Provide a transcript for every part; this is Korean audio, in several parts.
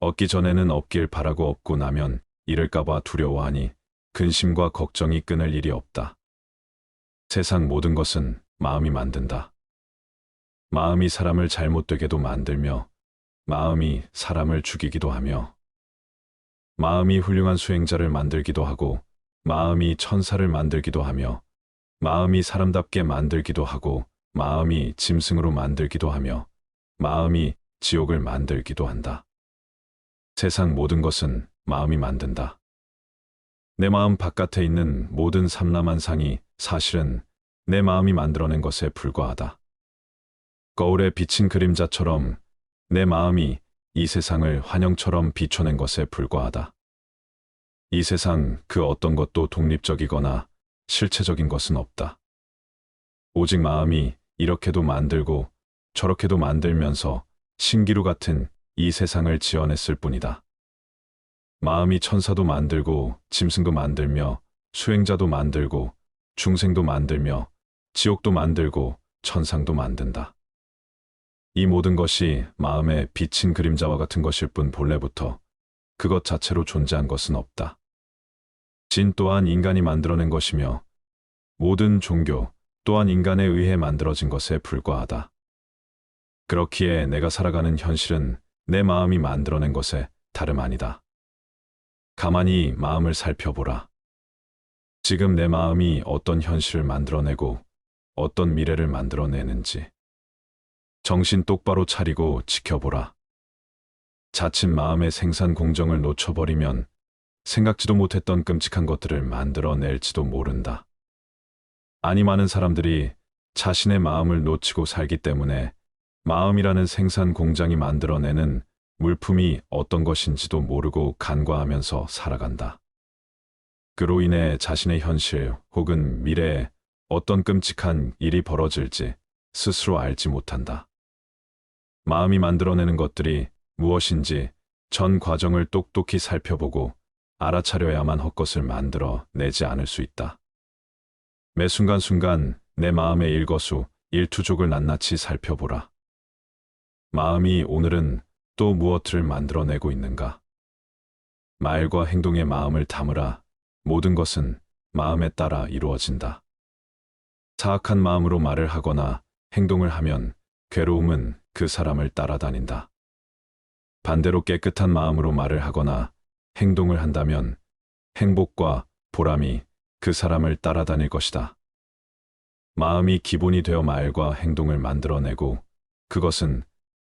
얻기 전에는 없길 바라고 얻고 나면 잃을까봐 두려워하니 근심과 걱정이 끊을 일이 없다. 세상 모든 것은 마음이 만든다. 마음이 사람을 잘못되게도 만들며 마음이 사람을 죽이기도 하며 마음이 훌륭한 수행자를 만들기도 하고 마음이 천사를 만들기도 하며 마음이 사람답게 만들기도 하고 마음이 짐승으로 만들기도 하며 마음이 지옥을 만들기도 한다. 세상 모든 것은 마음이 만든다. 내 마음 바깥에 있는 모든 삼라만상이 사실은 내 마음이 만들어낸 것에 불과하다. 거울에 비친 그림자처럼 내 마음이 이 세상을 환영처럼 비춰낸 것에 불과하다. 이 세상 그 어떤 것도 독립적이거나 실체적인 것은 없다. 오직 마음이 이렇게도 만들고 저렇게도 만들면서 신기루 같은 이 세상을 지어냈을 뿐이다. 마음이 천사도 만들고 짐승도 만들며 수행자도 만들고 중생도 만들며 지옥도 만들고 천상도 만든다. 이 모든 것이 마음에 비친 그림자와 같은 것일 뿐 본래부터 그것 자체로 존재한 것은 없다. 진 또한 인간이 만들어낸 것이며 모든 종교 또한 인간에 의해 만들어진 것에 불과하다. 그렇기에 내가 살아가는 현실은 내 마음이 만들어낸 것에 다름 아니다. 가만히 마음을 살펴보라. 지금 내 마음이 어떤 현실을 만들어내고 어떤 미래를 만들어내는지 정신 똑바로 차리고 지켜보라. 자칫 마음의 생산 공정을 놓쳐버리면 생각지도 못했던 끔찍한 것들을 만들어낼지도 모른다. 아니 많은 사람들이 자신의 마음을 놓치고 살기 때문에 마음이라는 생산 공장이 만들어내는 물품이 어떤 것인지도 모르고 간과하면서 살아간다. 그로 인해 자신의 현실 혹은 미래에 어떤 끔찍한 일이 벌어질지 스스로 알지 못한다. 마음이 만들어내는 것들이 무엇인지 전 과정을 똑똑히 살펴보고 알아차려야만 헛것을 만들어 내지 않을 수 있다. 매 순간순간 내 마음의 일거수, 일투족을 낱낱이 살펴보라. 마음이 오늘은 또 무엇을 만들어내고 있는가? 말과 행동에 마음을 담으라. 모든 것은 마음에 따라 이루어진다. 사악한 마음으로 말을 하거나 행동을 하면 괴로움은 그 사람을 따라다닌다. 반대로 깨끗한 마음으로 말을 하거나 행동을 한다면 행복과 보람이 그 사람을 따라다닐 것이다. 마음이 기본이 되어 말과 행동을 만들어내고 그것은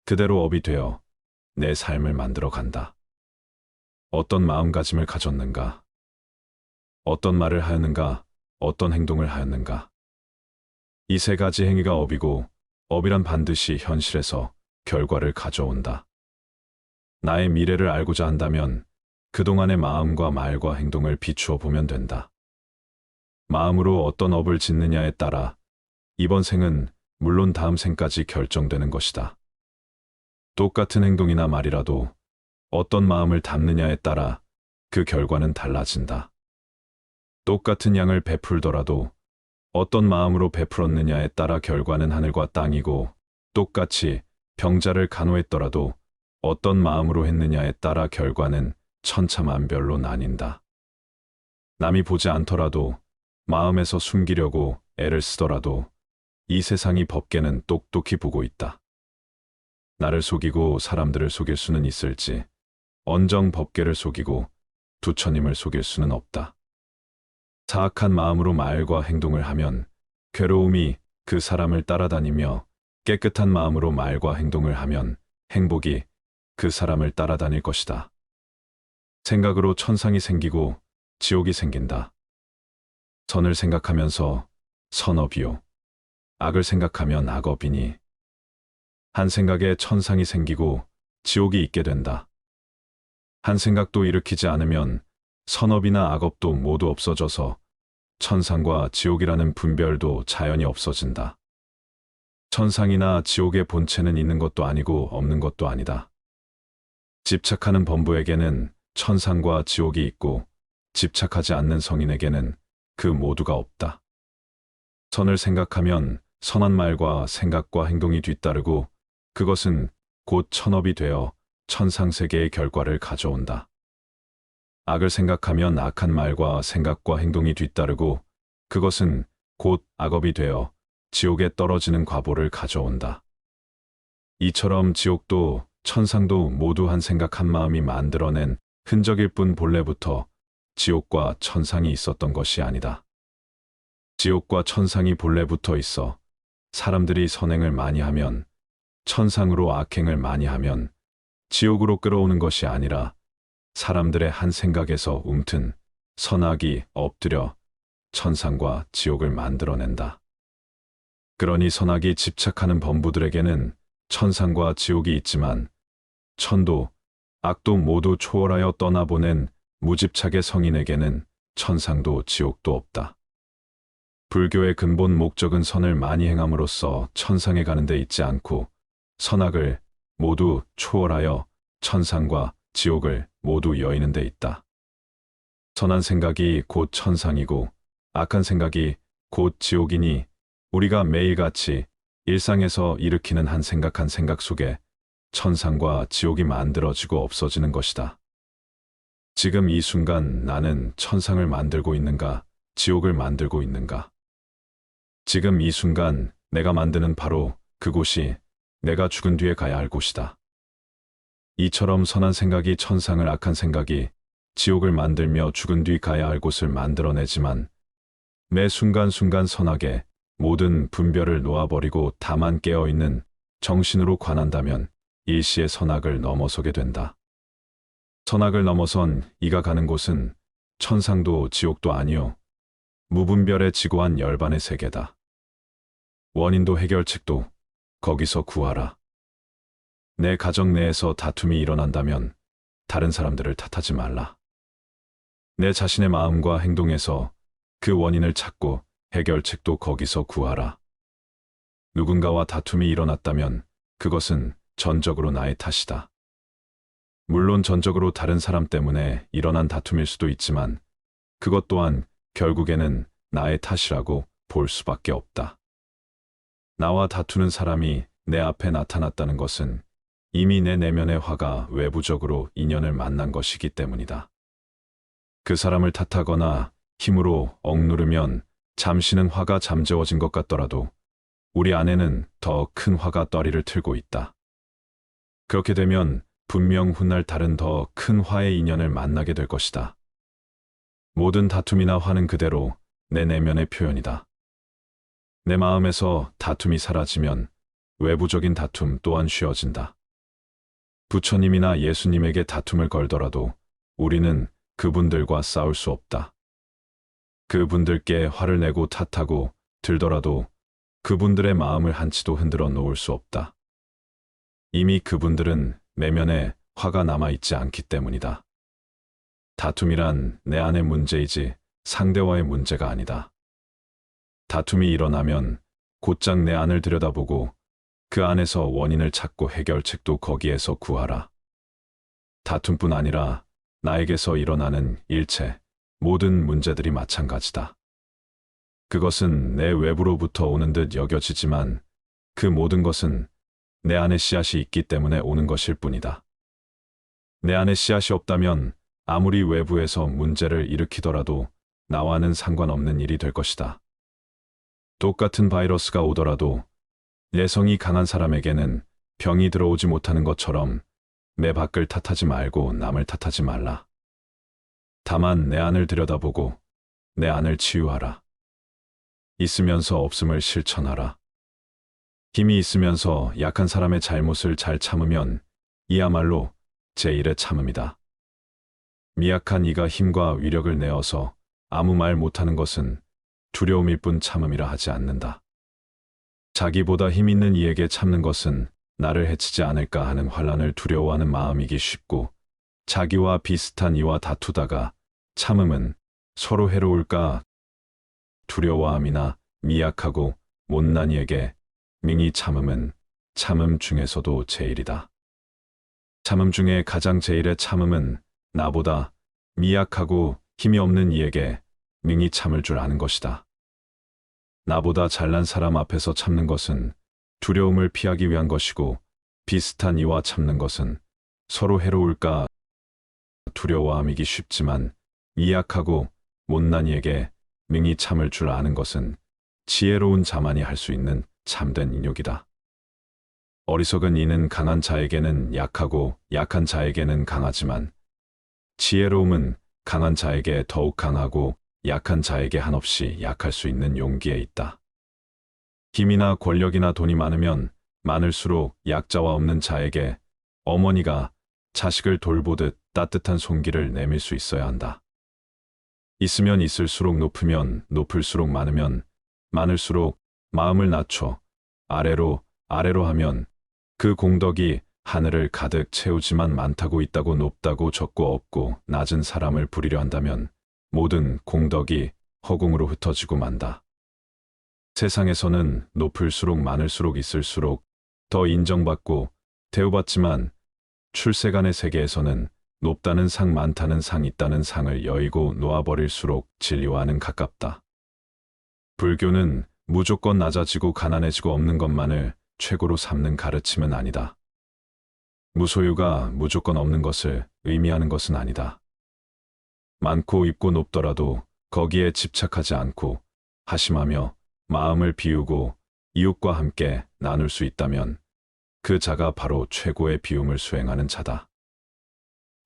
그대로 업이 되어 내 삶을 만들어 간다. 어떤 마음가짐을 가졌는가? 어떤 말을 하였는가? 어떤 행동을 하였는가? 이 세 가지 행위가 업이고 업이란 반드시 현실에서 결과를 가져온다. 나의 미래를 알고자 한다면 그동안의 마음과 말과 행동을 비추어 보면 된다. 마음으로 어떤 업을 짓느냐에 따라 이번 생은 물론 다음 생까지 결정되는 것이다. 똑같은 행동이나 말이라도 어떤 마음을 담느냐에 따라 그 결과는 달라진다. 똑같은 양을 베풀더라도 어떤 마음으로 베풀었느냐에 따라 결과는 하늘과 땅이고 똑같이 병자를 간호했더라도 어떤 마음으로 했느냐에 따라 결과는 천차만별로 나뉜다. 남이 보지 않더라도 마음에서 숨기려고 애를 쓰더라도 이 세상이 법계는 똑똑히 보고 있다. 나를 속이고 사람들을 속일 수는 있을지 언정 법계를 속이고 부처님을 속일 수는 없다. 사악한 마음으로 말과 행동을 하면 괴로움이 그 사람을 따라다니며 깨끗한 마음으로 말과 행동을 하면 행복이 그 사람을 따라다닐 것이다. 생각으로 천상이 생기고 지옥이 생긴다. 선을 생각하면서 선업이요. 악을 생각하면 악업이니 한 생각에 천상이 생기고 지옥이 있게 된다. 한 생각도 일으키지 않으면 선업이나 악업도 모두 없어져서 천상과 지옥이라는 분별도 자연히 없어진다. 천상이나 지옥의 본체는 있는 것도 아니고 없는 것도 아니다. 집착하는 범부에게는 천상과 지옥이 있고 집착하지 않는 성인에게는 그 모두가 없다. 선을 생각하면 선한 말과 생각과 행동이 뒤따르고 그것은 곧 천업이 되어 천상세계의 결과를 가져온다. 악을 생각하면 악한 말과 생각과 행동이 뒤따르고 그것은 곧 악업이 되어 지옥에 떨어지는 과보를 가져온다. 이처럼 지옥도 천상도 모두 한 생각 한 마음이 만들어낸 흔적일 뿐 본래부터 지옥과 천상이 있었던 것이 아니다. 지옥과 천상이 본래부터 있어 사람들이 선행을 많이 하면 천상으로 악행을 많이 하면 지옥으로 끌어오는 것이 아니라 사람들의 한 생각에서 움튼 선악이 엎드려 천상과 지옥을 만들어낸다. 그러니 선악이 집착하는 범부들에게는 천상과 지옥이 있지만 천도, 악도 모두 초월하여 떠나보낸 무집착의 성인에게는 천상도 지옥도 없다. 불교의 근본 목적은 선을 많이 행함으로써 천상에 가는 데 있지 않고 선악을 모두 초월하여 천상과 지옥을 모두 여의는 데 있다. 선한 생각이 곧 천상이고 악한 생각이 곧 지옥이니 우리가 매일같이 일상에서 일으키는 한 생각 속에 천상과 지옥이 만들어지고 없어지는 것이다. 지금 이 순간 나는 천상을 만들고 있는가, 지옥을 만들고 있는가? 지금 이 순간 내가 만드는 바로 그곳이 내가 죽은 뒤에 가야 할 곳이다. 이처럼 선한 생각이 천상을, 악한 생각이 지옥을 만들며 죽은 뒤 가야 할 곳을 만들어내지만 매 순간순간 선악의 모든 분별을 놓아버리고 다만 깨어있는 정신으로 관한다면 일시의 선악을 넘어서게 된다. 선악을 넘어선 이가 가는 곳은 천상도 지옥도 아니요 무분별의 지고한 열반의 세계다. 원인도 해결책도 거기서 구하라. 내 가정 내에서 다툼이 일어난다면 다른 사람들을 탓하지 말라. 내 자신의 마음과 행동에서 그 원인을 찾고 해결책도 거기서 구하라. 누군가와 다툼이 일어났다면 그것은 전적으로 나의 탓이다. 물론 전적으로 다른 사람 때문에 일어난 다툼일 수도 있지만 그것 또한 결국에는 나의 탓이라고 볼 수밖에 없다. 나와 다투는 사람이 내 앞에 나타났다는 것은 이미 내 내면의 화가 외부적으로 인연을 만난 것이기 때문이다. 그 사람을 탓하거나 힘으로 억누르면 잠시는 화가 잠재워진 것 같더라도 우리 안에는 더 큰 화가 떠리를 틀고 있다. 그렇게 되면 분명 훗날 다른 더 큰 화의 인연을 만나게 될 것이다. 모든 다툼이나 화는 그대로 내 내면의 표현이다. 내 마음에서 다툼이 사라지면 외부적인 다툼 또한 쉬어진다. 부처님이나 예수님에게 다툼을 걸더라도 우리는 그분들과 싸울 수 없다. 그분들께 화를 내고 탓하고 들더라도 그분들의 마음을 한치도 흔들어 놓을 수 없다. 이미 그분들은 내면에 화가 남아있지 않기 때문이다. 다툼이란 내 안의 문제이지 상대와의 문제가 아니다. 다툼이 일어나면 곧장 내 안을 들여다보고 그 안에서 원인을 찾고 해결책도 거기에서 구하라. 다툼뿐 아니라 나에게서 일어나는 일체 모든 문제들이 마찬가지다. 그것은 내 외부로부터 오는 듯 여겨지지만 그 모든 것은 내 안에 씨앗이 있기 때문에 오는 것일 뿐이다. 내 안에 씨앗이 없다면 아무리 외부에서 문제를 일으키더라도 나와는 상관없는 일이 될 것이다. 똑같은 바이러스가 오더라도 내성이 강한 사람에게는 병이 들어오지 못하는 것처럼 내 밖을 탓하지 말고 남을 탓하지 말라. 다만 내 안을 들여다보고 내 안을 치유하라. 있으면서 없음을 실천하라. 힘이 있으면서 약한 사람의 잘못을 잘 참으면 이야말로 제1의 참음이다. 미약한 이가 힘과 위력을 내어서 아무 말 못하는 것은 두려움일 뿐 참음이라 하지 않는다. 자기보다 힘 있는 이에게 참는 것은 나를 해치지 않을까 하는 환란을 두려워하는 마음이기 쉽고 자기와 비슷한 이와 다투다가 참음은 서로 해로울까 두려워함이나 미약하고 못난 이에게 능히 참음은 참음 중에서도 제일이다. 참음 중에 가장 제일의 참음은 나보다 미약하고 힘이 없는 이에게 능히 참을 줄 아는 것이다. 나보다 잘난 사람 앞에서 참는 것은 두려움을 피하기 위한 것이고 비슷한 이와 참는 것은 서로 해로울까 두려워함이기 쉽지만 이 약하고 못난 이에게 능히 참을 줄 아는 것은 지혜로운 자만이 할 수 있는 참된 인욕이다. 어리석은 이는 강한 자에게는 약하고 약한 자에게는 강하지만 지혜로움은 강한 자에게 더욱 강하고 약한 자에게 한없이 약할 수 있는 용기에 있다. 힘이나 권력이나 돈이 많으면 많을수록 약자와 없는 자에게 어머니가 자식을 돌보듯 따뜻한 손길을 내밀 수 있어야 한다. 있으면 있을수록 높으면 높을수록 많으면 많을수록 마음을 낮춰 아래로 아래로 하면 그 공덕이 하늘을 가득 채우지만 많다고 있다고 높다고 적고 없고 낮은 사람을 부리려 한다면 모든 공덕이 허공으로 흩어지고 만다. 세상에서는 높을수록 많을수록 있을수록 더 인정받고 대우받지만 출세간의 세계에서는 높다는 상 많다는 상 있다는 상을 여의고 놓아버릴수록 진리와는 가깝다. 불교는 무조건 낮아지고 가난해지고 없는 것만을 최고로 삼는 가르침은 아니다. 무소유가 무조건 없는 것을 의미하는 것은 아니다. 많고 있고 높더라도 거기에 집착하지 않고 하심하며 마음을 비우고 이웃과 함께 나눌 수 있다면 그 자가 바로 최고의 비움을 수행하는 자다.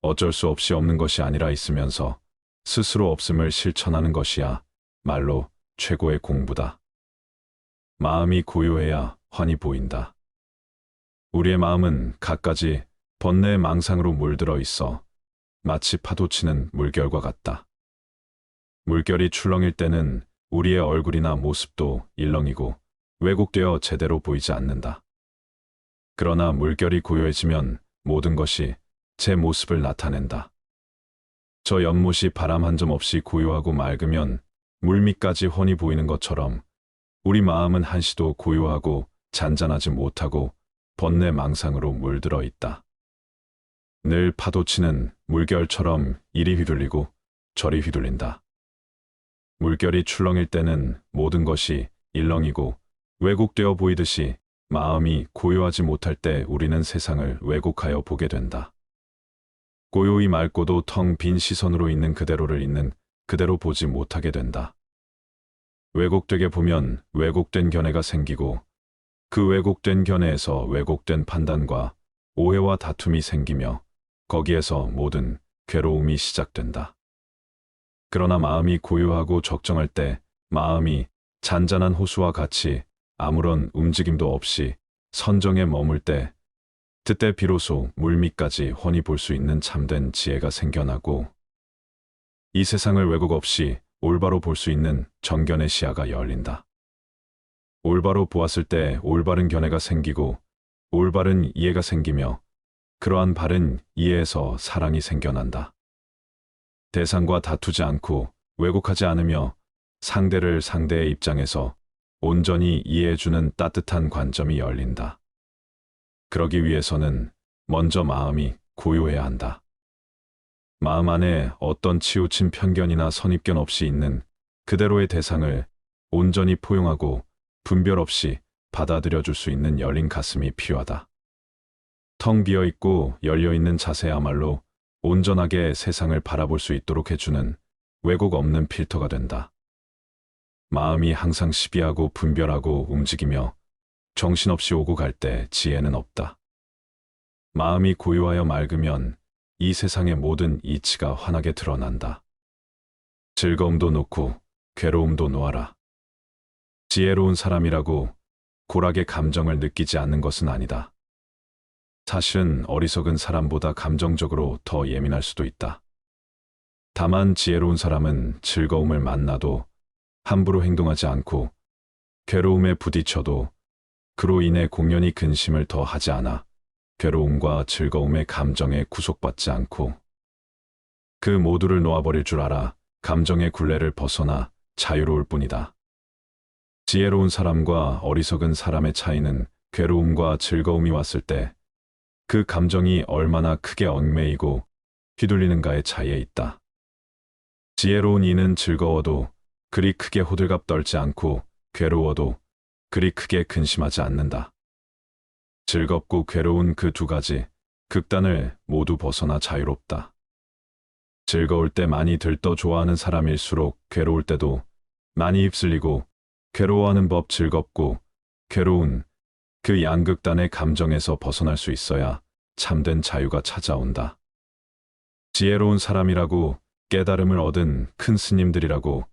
어쩔 수 없이 없는 것이 아니라 있으면서 스스로 없음을 실천하는 것이야 말로 최고의 공부다. 마음이 고요해야 환히 보인다. 우리의 마음은 갖가지 번뇌의 망상으로 물들어 있어 마치 파도치는 물결과 같다. 물결이 출렁일 때는 우리의 얼굴이나 모습도 일렁이고 왜곡되어 제대로 보이지 않는다. 그러나 물결이 고요해지면 모든 것이 제 모습을 나타낸다. 저 연못이 바람 한 점 없이 고요하고 맑으면 물밑까지 훤히 보이는 것처럼 우리 마음은 한시도 고요하고 잔잔하지 못하고 번뇌 망상으로 물들어 있다. 늘 파도치는 물결처럼 이리 휘둘리고 저리 휘둘린다. 물결이 출렁일 때는 모든 것이 일렁이고 왜곡되어 보이듯이 마음이 고요하지 못할 때 우리는 세상을 왜곡하여 보게 된다. 고요히 맑고도 텅 빈 시선으로 있는 그대로를 있는 그대로 보지 못하게 된다. 왜곡되게 보면 왜곡된 견해가 생기고 그 왜곡된 견해에서 왜곡된 판단과 오해와 다툼이 생기며 거기에서 모든 괴로움이 시작된다. 그러나 마음이 고요하고 적정할 때 마음이 잔잔한 호수와 같이 아무런 움직임도 없이 선정에 머물 때 그때 비로소 물밑까지 훤히 볼 수 있는 참된 지혜가 생겨나고 이 세상을 왜곡 없이 올바로 볼 수 있는 정견의 시야가 열린다. 올바로 보았을 때 올바른 견해가 생기고 올바른 이해가 생기며 그러한 바른 이해에서 사랑이 생겨난다. 대상과 다투지 않고 왜곡하지 않으며 상대를 상대의 입장에서 온전히 이해해주는 따뜻한 관점이 열린다. 그러기 위해서는 먼저 마음이 고요해야 한다. 마음 안에 어떤 치우친 편견이나 선입견 없이 있는 그대로의 대상을 온전히 포용하고 분별 없이 받아들여줄 수 있는 열린 가슴이 필요하다. 텅 비어있고 열려있는 자세야말로 온전하게 세상을 바라볼 수 있도록 해주는 왜곡 없는 필터가 된다. 마음이 항상 시비하고 분별하고 움직이며 정신없이 오고 갈 때 지혜는 없다. 마음이 고요하여 맑으면 이 세상의 모든 이치가 환하게 드러난다. 즐거움도 놓고 괴로움도 놓아라. 지혜로운 사람이라고 고락의 감정을 느끼지 않는 것은 아니다. 사실은 어리석은 사람보다 감정적으로 더 예민할 수도 있다. 다만 지혜로운 사람은 즐거움을 만나도 함부로 행동하지 않고 괴로움에 부딪혀도 그로 인해 공연히 근심을 더 하지 않아 괴로움과 즐거움의 감정에 구속받지 않고 그 모두를 놓아버릴 줄 알아 감정의 굴레를 벗어나 자유로울 뿐이다. 지혜로운 사람과 어리석은 사람의 차이는 괴로움과 즐거움이 왔을 때 그 감정이 얼마나 크게 얽매이고 휘둘리는가의 차이에 있다. 지혜로운 이는 즐거워도 그리 크게 호들갑 떨지 않고 괴로워도 그리 크게 근심하지 않는다. 즐겁고 괴로운 그 두 가지, 극단을 모두 벗어나 자유롭다. 즐거울 때 많이 들떠 좋아하는 사람일수록 괴로울 때도 많이 휩쓸리고 괴로워하는 법 즐겁고 괴로운 그 양극단의 감정에서 벗어날 수 있어야 참된 자유가 찾아온다. 지혜로운 사람이라고 깨달음을 얻은 큰 스님들이라고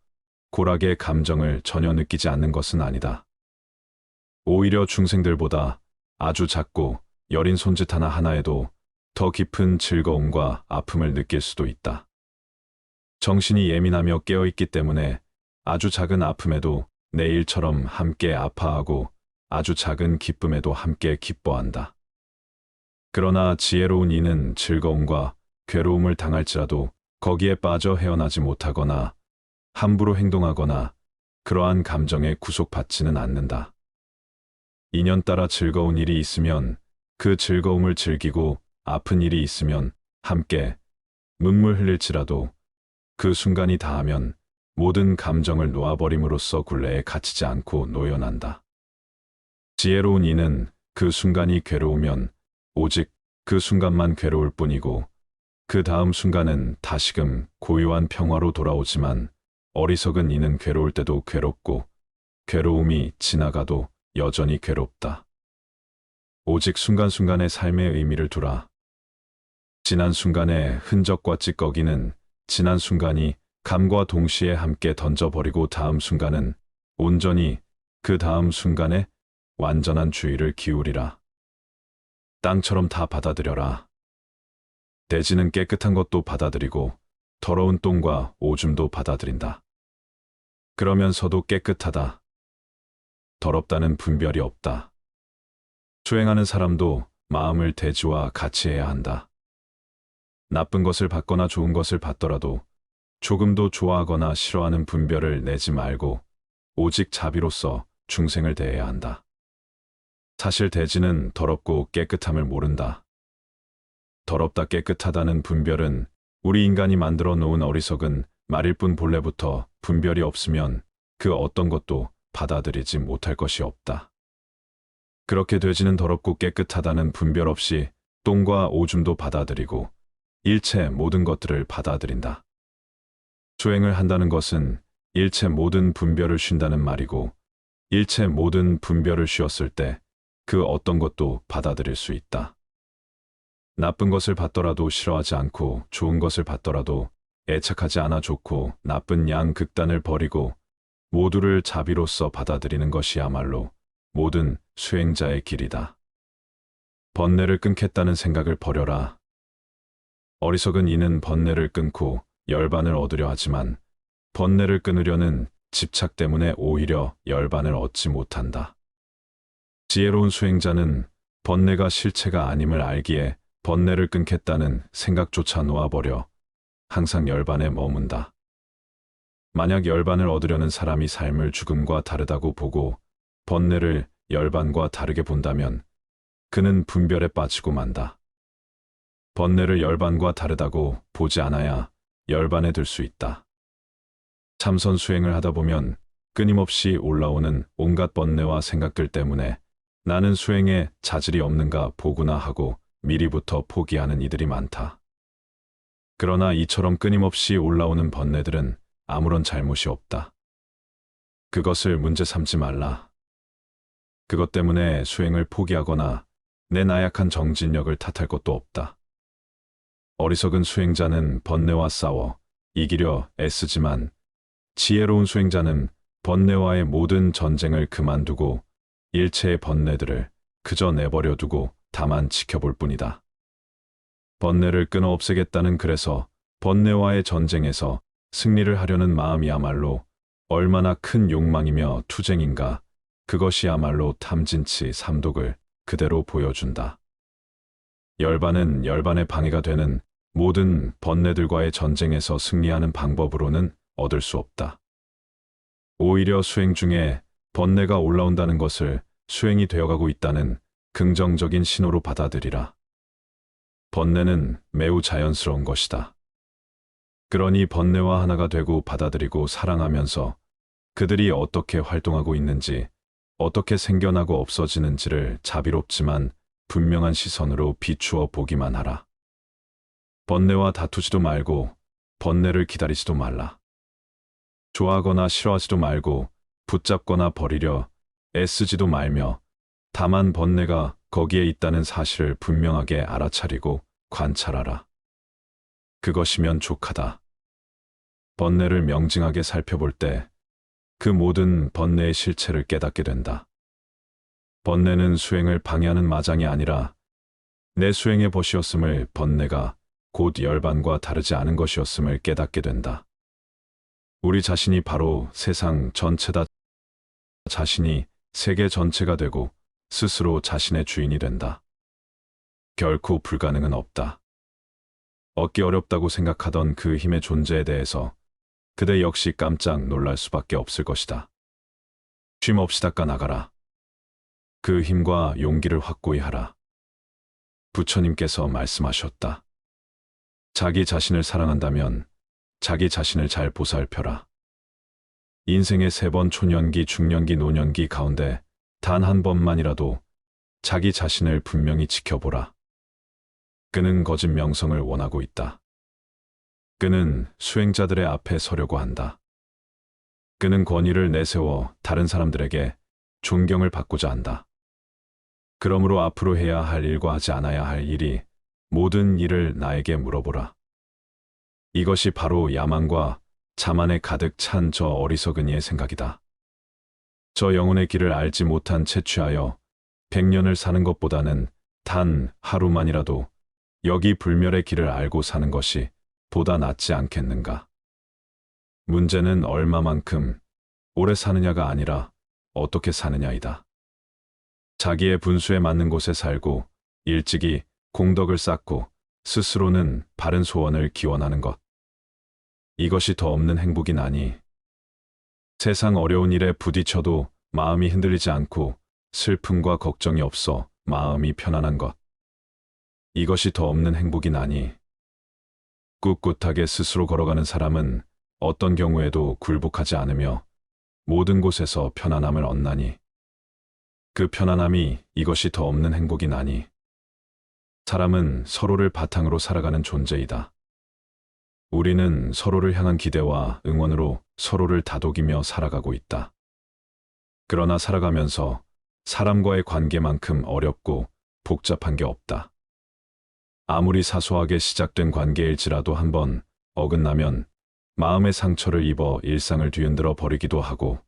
고락의 감정을 전혀 느끼지 않는 것은 아니다. 오히려 중생들보다 아주 작고 여린 손짓 하나하나에도 더 깊은 즐거움과 아픔을 느낄 수도 있다. 정신이 예민하며 깨어있기 때문에 아주 작은 아픔에도 내 일처럼 함께 아파하고 아주 작은 기쁨에도 함께 기뻐한다. 그러나 지혜로운 이는 즐거움과 괴로움을 당할지라도 거기에 빠져 헤어나지 못하거나 함부로 행동하거나 그러한 감정에 구속받지는 않는다. 인연 따라 즐거운 일이 있으면 그 즐거움을 즐기고 아픈 일이 있으면 함께 눈물 흘릴지라도 그 순간이 다하면 모든 감정을 놓아버림으로써 굴레에 갇히지 않고 노연한다. 지혜로운 이는 그 순간이 괴로우면 오직 그 순간만 괴로울 뿐이고 그 다음 순간은 다시금 고요한 평화로 돌아오지만 어리석은 이는 괴로울 때도 괴롭고 괴로움이 지나가도 여전히 괴롭다. 오직 순간순간의 삶의 의미를 두라. 지난 순간의 흔적과 찌꺼기는 지난 순간이 감과 동시에 함께 던져버리고 다음 순간은 온전히 그 다음 순간에 완전한 주의를 기울이라. 땅처럼 다 받아들여라. 대지는 깨끗한 것도 받아들이고 더러운 똥과 오줌도 받아들인다. 그러면서도 깨끗하다. 더럽다는 분별이 없다. 수행하는 사람도 마음을 대지와 같이 해야 한다. 나쁜 것을 받거나 좋은 것을 받더라도 조금도 좋아하거나 싫어하는 분별을 내지 말고 오직 자비로서 중생을 대해야 한다. 사실 대지는 더럽고 깨끗함을 모른다. 더럽다 깨끗하다는 분별은 우리 인간이 만들어 놓은 어리석은 말일 뿐 본래부터 분별이 없으면 그 어떤 것도 받아들이지 못할 것이 없다. 그렇게 돼지는 더럽고 깨끗하다는 분별 없이 똥과 오줌도 받아들이고 일체 모든 것들을 받아들인다. 수행을 한다는 것은 일체 모든 분별을 쉰다는 말이고 일체 모든 분별을 쉬었을 때 그 어떤 것도 받아들일 수 있다. 나쁜 것을 받더라도 싫어하지 않고 좋은 것을 받더라도 애착하지 않아 좋고 나쁜 양 극단을 버리고 모두를 자비로써 받아들이는 것이야말로 모든 수행자의 길이다. 번뇌를 끊겠다는 생각을 버려라. 어리석은 이는 번뇌를 끊고 열반을 얻으려 하지만 번뇌를 끊으려는 집착 때문에 오히려 열반을 얻지 못한다. 지혜로운 수행자는 번뇌가 실체가 아님을 알기에 번뇌를 끊겠다는 생각조차 놓아버려 항상 열반에 머문다. 만약 열반을 얻으려는 사람이 삶을 죽음과 다르다고 보고 번뇌를 열반과 다르게 본다면 그는 분별에 빠지고 만다. 번뇌를 열반과 다르다고 보지 않아야 열반에 들 수 있다. 참선 수행을 하다 보면 끊임없이 올라오는 온갖 번뇌와 생각들 때문에 나는 수행에 자질이 없는가 보구나 하고 미리부터 포기하는 이들이 많다. 그러나 이처럼 끊임없이 올라오는 번뇌들은 아무런 잘못이 없다. 그것을 문제 삼지 말라. 그것 때문에 수행을 포기하거나 내 나약한 정진력을 탓할 것도 없다. 어리석은 수행자는 번뇌와 싸워 이기려 애쓰지만 지혜로운 수행자는 번뇌와의 모든 전쟁을 그만두고 일체의 번뇌들을 그저 내버려 두고 다만 지켜볼 뿐이다. 번뇌를 끊어 없애겠다는 그래서 번뇌와의 전쟁에서 승리를 하려는 마음이야말로 얼마나 큰 욕망이며 투쟁인가. 그것이야말로 탐진치 삼독을 그대로 보여준다. 열반은 열반의 방해가 되는 모든 번뇌들과의 전쟁에서 승리하는 방법으로는 얻을 수 없다. 오히려 수행 중에 번뇌가 올라온다는 것을 수행이 되어가고 있다는 긍정적인 신호로 받아들이라. 번뇌는 매우 자연스러운 것이다. 그러니 번뇌와 하나가 되고 받아들이고 사랑하면서 그들이 어떻게 활동하고 있는지, 어떻게 생겨나고 없어지는지를 자비롭지만 분명한 시선으로 비추어 보기만 하라. 번뇌와 다투지도 말고 번뇌를 기다리지도 말라. 좋아하거나 싫어하지도 말고 붙잡거나 버리려 애쓰지도 말며 다만 번뇌가 거기에 있다는 사실을 분명하게 알아차리고 관찰하라. 그것이면 족하다. 번뇌를 명징하게 살펴볼 때 그 모든 번뇌의 실체를 깨닫게 된다. 번뇌는 수행을 방해하는 마장이 아니라 내 수행의 벗이었음을, 번뇌가 곧 열반과 다르지 않은 것이었음을 깨닫게 된다. 우리 자신이 바로 세상 전체다. 자신이 세계 전체가 되고 스스로 자신의 주인이 된다. 결코 불가능은 없다. 얻기 어렵다고 생각하던 그 힘의 존재에 대해서 그대 역시 깜짝 놀랄 수밖에 없을 것이다. 쉼 없이 닦아 나가라. 그 힘과 용기를 확고히 하라. 부처님께서 말씀하셨다. 자기 자신을 사랑한다면 자기 자신을 잘 보살펴라. 인생의 3번 초년기, 중년기, 노년기 가운데 단 한 번만이라도 자기 자신을 분명히 지켜보라. 그는 거짓 명성을 원하고 있다. 그는 수행자들의 앞에 서려고 한다. 그는 권위를 내세워 다른 사람들에게 존경을 받고자 한다. 그러므로 앞으로 해야 할 일과 하지 않아야 할 일이 모든 일을 나에게 물어보라. 이것이 바로 야망과 자만에 가득 찬 저 어리석은 이의 생각이다. 저 영혼의 길을 알지 못한 채 취하여 100년을 사는 것보다는 단 하루만이라도 여기 불멸의 길을 알고 사는 것이 보다 낫지 않겠는가. 문제는 얼마만큼 오래 사느냐가 아니라 어떻게 사느냐이다. 자기의 분수에 맞는 곳에 살고 일찍이 공덕을 쌓고 스스로는 바른 소원을 기원하는 것. 이것이 더 없는 행복이나니. 세상 어려운 일에 부딪혀도 마음이 흔들리지 않고 슬픔과 걱정이 없어 마음이 편안한 것. 이것이 더 없는 행복이나니. 꿋꿋하게 스스로 걸어가는 사람은 어떤 경우에도 굴복하지 않으며 모든 곳에서 편안함을 얻나니. 그 편안함이 이것이 더 없는 행복이나니. 사람은 서로를 바탕으로 살아가는 존재이다. 우리는 서로를 향한 기대와 응원으로 서로를 다독이며 살아가고 있다. 그러나 살아가면서 사람과의 관계만큼 어렵고 복잡한 게 없다. 아무리 사소하게 시작된 관계일지라도 한번 어긋나면 마음의 상처를 입어 일상을 뒤흔들어 버리기도 하고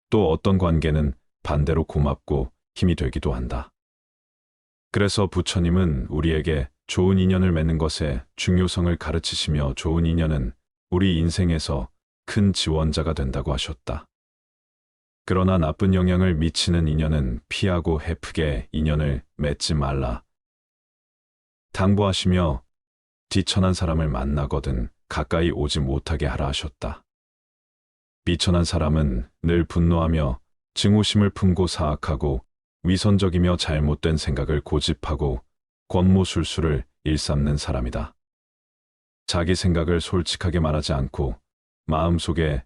또 어떤 관계는 반대로 고맙고 힘이 되기도 한다. 그래서 부처님은 우리에게 좋은 인연을 맺는 것의 중요성을 가르치시며 좋은 인연은 우리 인생에서 큰 지원자가 된다고 하셨다. 그러나 나쁜 영향을 미치는 인연은 피하고 헤프게 인연을 맺지 말라. 당부하시며 비천한 사람을 만나거든 가까이 오지 못하게 하라 하셨다. 비천한 사람은 늘 분노하며 증오심을 품고 사악하고 위선적이며 잘못된 생각을 고집하고 권모술수를 일삼는 사람이다. 자기 생각을 솔직하게 말하지 않고 마음속에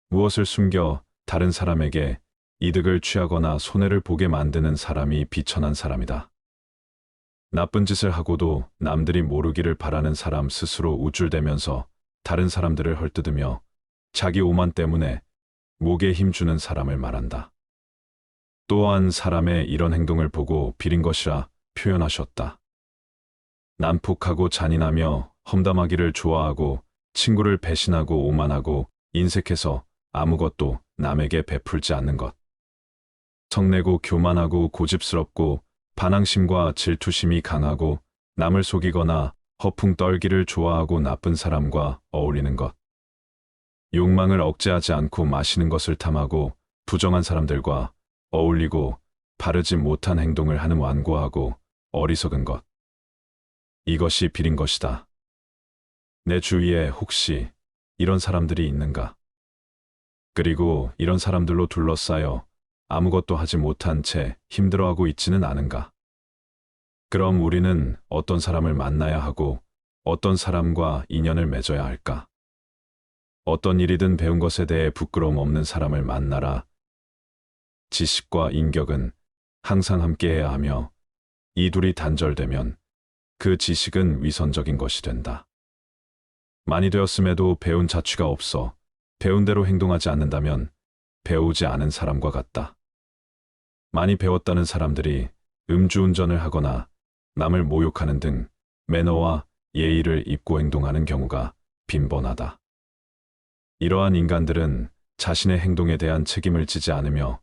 무엇을 숨겨 다른 사람에게 이득을 취하거나 손해를 보게 만드는 사람이 비천한 사람이다. 나쁜 짓을 하고도 남들이 모르기를 바라는 사람 스스로 우쭐대면서 다른 사람들을 헐뜯으며 자기 오만 때문에 목에 힘주는 사람을 말한다. 또한 사람의 이런 행동을 보고 비린 것이라 표현하셨다. 난폭하고 잔인하며 험담하기를 좋아하고 친구를 배신하고 오만하고 인색해서 아무것도 남에게 베풀지 않는 것. 성내고 교만하고 고집스럽고 반항심과 질투심이 강하고 남을 속이거나 허풍 떨기를 좋아하고 나쁜 사람과 어울리는 것. 욕망을 억제하지 않고 마시는 것을 탐하고 부정한 사람들과 어울리고 바르지 못한 행동을 하는 완고하고 어리석은 것. 이것이 비린 것이다. 내 주위에 혹시 이런 사람들이 있는가? 그리고 이런 사람들로 둘러싸여 아무것도 하지 못한 채 힘들어하고 있지는 않은가? 그럼 우리는 어떤 사람을 만나야 하고 어떤 사람과 인연을 맺어야 할까? 어떤 일이든 배운 것에 대해 부끄러움 없는 사람을 만나라. 지식과 인격은 항상 함께해야 하며 이 둘이 단절되면 그 지식은 위선적인 것이 된다. 많이 되었음에도 배운 자취가 없어 배운 대로 행동하지 않는다면 배우지 않은 사람과 같다. 많이 배웠다는 사람들이 음주운전을 하거나 남을 모욕하는 등 매너와 예의를 잊고 행동하는 경우가 빈번하다. 이러한 인간들은 자신의 행동에 대한 책임을 지지 않으며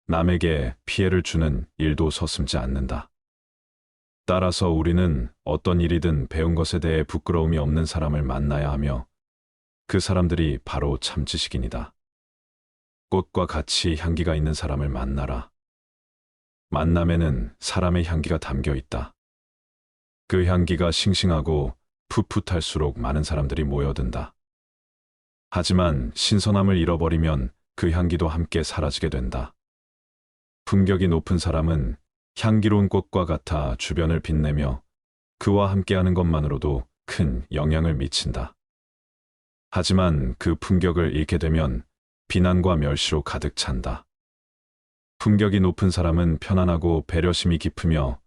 남에게 피해를 주는 일도 서슴지 않는다. 따라서 우리는 어떤 일이든 배운 것에 대해 부끄러움이 없는 사람을 만나야 하며 그 사람들이 바로 참지식인이다. 꽃과 같이 향기가 있는 사람을 만나라. 만남에는 사람의 향기가 담겨 있다. 그 향기가 싱싱하고 풋풋할수록 많은 사람들이 모여든다. 하지만 신선함을 잃어버리면 그 향기도 함께 사라지게 된다. 품격이 높은 사람은 향기로운 꽃과 같아 주변을 빛내며 그와 함께하는 것만으로도 큰 영향을 미친다. 하지만 그 품격을 잃게 되면 비난과 멸시로 가득 찬다. 품격이 높은 사람은 편안하고 배려심이 깊으며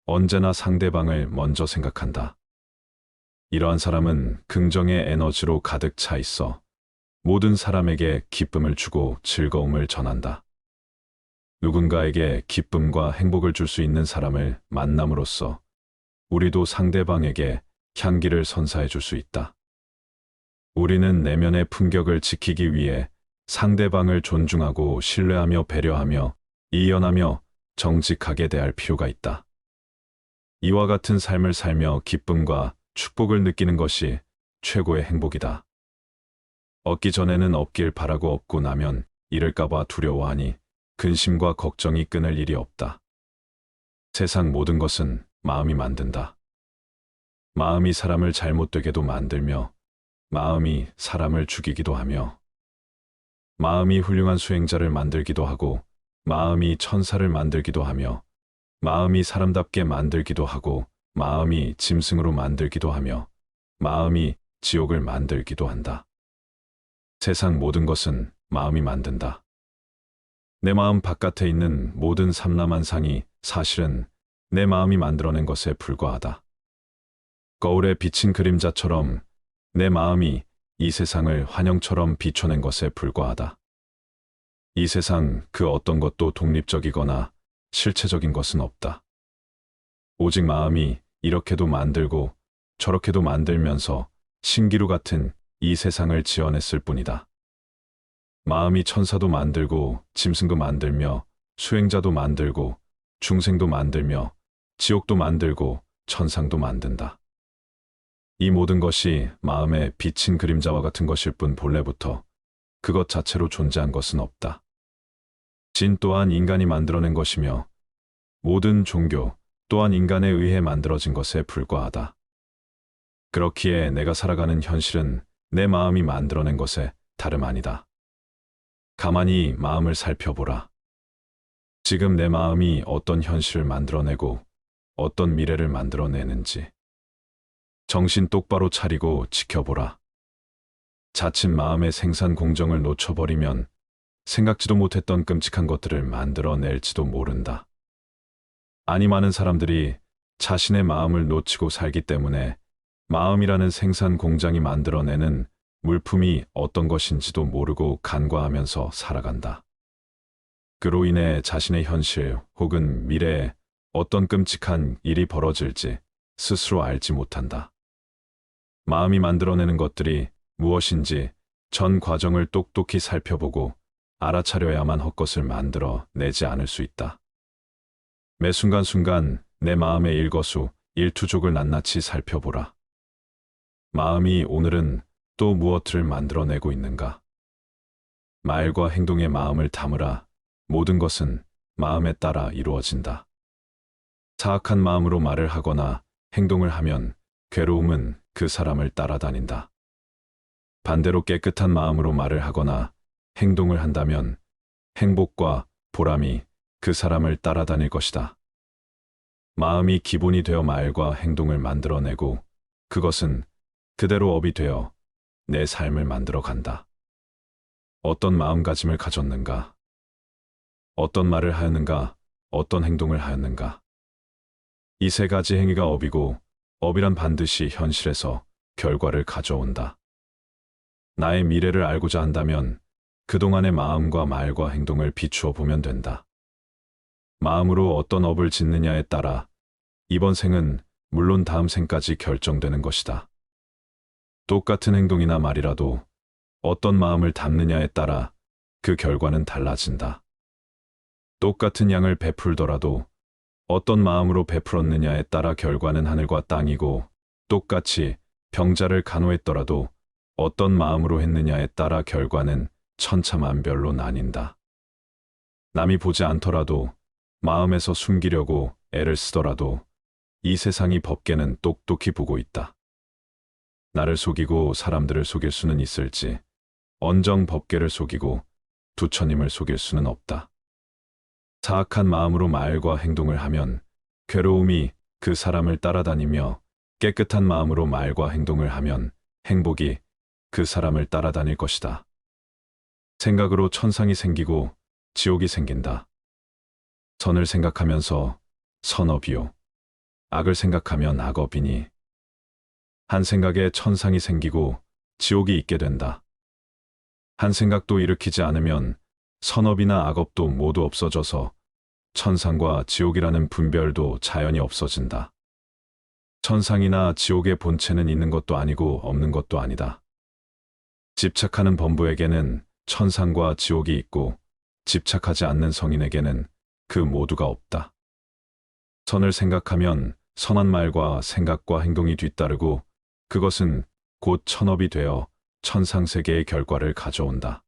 언제나 상대방을 먼저 생각한다. 이러한 사람은 긍정의 에너지로 가득 차 있어 모든 사람에게 기쁨을 주고 즐거움을 전한다. 누군가에게 기쁨과 행복을 줄 수 있는 사람을 만남으로써 우리도 상대방에게 향기를 선사해 줄 수 있다. 우리는 내면의 품격을 지키기 위해 상대방을 존중하고 신뢰하며 배려하며 이연하며 정직하게 대할 필요가 있다. 이와 같은 삶을 살며 기쁨과 축복을 느끼는 것이 최고의 행복이다. 얻기 전에는 없길 바라고 얻고 나면 잃을까봐 두려워하니 근심과 걱정이 끊을 일이 없다. 세상 모든 것은 마음이 만든다. 마음이 사람을 잘못되게도 만들며 마음이 사람을 죽이기도 하며 마음이 훌륭한 수행자를 만들기도 하고 마음이 천사를 만들기도 하며 마음이 사람답게 만들기도 하고 마음이 짐승으로 만들기도 하며 마음이 지옥을 만들기도 한다. 세상 모든 것은 마음이 만든다. 내 마음 바깥에 있는 모든 삼라만상이 사실은 내 마음이 만들어낸 것에 불과하다. 거울에 비친 그림자처럼 내 마음이 이 세상을 환영처럼 비춰낸 것에 불과하다. 이 세상 그 어떤 것도 독립적이거나 실체적인 것은 없다. 오직 마음이 이렇게도 만들고 저렇게도 만들면서 신기루 같은 이 세상을 지어냈을 뿐이다. 마음이 천사도 만들고 짐승도 만들며 수행자도 만들고 중생도 만들며 지옥도 만들고 천상도 만든다. 이 모든 것이 마음에 비친 그림자와 같은 것일 뿐 본래부터 그것 자체로 존재한 것은 없다. 진 또한 인간이 만들어낸 것이며 모든 종교 또한 인간에 의해 만들어진 것에 불과하다. 그렇기에 내가 살아가는 현실은 내 마음이 만들어낸 것에 다름 아니다. 가만히 마음을 살펴보라. 지금 내 마음이 어떤 현실을 만들어내고 어떤 미래를 만들어내는지 정신 똑바로 차리고 지켜보라. 자칫 마음의 생산 공정을 놓쳐버리면 생각지도 못했던 끔찍한 것들을 만들어낼지도 모른다. 아니 많은 사람들이 자신의 마음을 놓치고 살기 때문에 마음이라는 생산 공장이 만들어내는 물품이 어떤 것인지도 모르고 간과하면서 살아간다. 그로 인해 자신의 현실 혹은 미래에 어떤 끔찍한 일이 벌어질지 스스로 알지 못한다. 마음이 만들어내는 것들이 무엇인지 전 과정을 똑똑히 살펴보고 알아차려야만 헛것을 만들어 내지 않을 수 있다. 매 순간순간 내 마음의 일거수, 일투족을 낱낱이 살펴보라. 마음이 오늘은 또 무엇을 만들어내고 있는가? 말과 행동에 마음을 담으라. 모든 것은 마음에 따라 이루어진다. 사악한 마음으로 말을 하거나 행동을 하면 괴로움은 그 사람을 따라다닌다. 반대로 깨끗한 마음으로 말을 하거나 행동을 한다면 행복과 보람이 그 사람을 따라다닐 것이다. 마음이 기본이 되어 말과 행동을 만들어내고 그것은 그대로 업이 되어 내 삶을 만들어 간다. 어떤 마음가짐을 가졌는가? 어떤 말을 하였는가? 어떤 행동을 하였는가? 이 세 가지 행위가 업이고, 업이란 반드시 현실에서 결과를 가져온다. 나의 미래를 알고자 한다면 그동안의 마음과 말과 행동을 비추어 보면 된다. 마음으로 어떤 업을 짓느냐에 따라 이번 생은 물론 다음 생까지 결정되는 것이다. 똑같은 행동이나 말이라도 어떤 마음을 담느냐에 따라 그 결과는 달라진다. 똑같은 양을 베풀더라도 어떤 마음으로 베풀었느냐에 따라 결과는 하늘과 땅이고, 똑같이 병자를 간호했더라도 어떤 마음으로 했느냐에 따라 결과는 천차만별로 나뉜다. 남이 보지 않더라도 마음에서 숨기려고 애를 쓰더라도 이 세상이 법계는 똑똑히 보고 있다. 나를 속이고 사람들을 속일 수는 있을지 언정 법계를 속이고 부처님을 속일 수는 없다. 사악한 마음으로 말과 행동을 하면 괴로움이 그 사람을 따라다니며, 깨끗한 마음으로 말과 행동을 하면 행복이 그 사람을 따라다닐 것이다. 생각으로 천상이 생기고 지옥이 생긴다. 선을 생각하면서 선업이요, 악을 생각하면 악업이니 한 생각에 천상이 생기고 지옥이 있게 된다. 한 생각도 일으키지 않으면 선업이나 악업도 모두 없어져서 천상과 지옥이라는 분별도 자연히 없어진다. 천상이나 지옥의 본체는 있는 것도 아니고 없는 것도 아니다. 집착하는 범부에게는 천상과 지옥이 있고, 집착하지 않는 성인에게는 그 모두가 없다. 선을 생각하면 선한 말과 생각과 행동이 뒤따르고, 그것은 곧 천업이 되어 천상세계의 결과를 가져온다.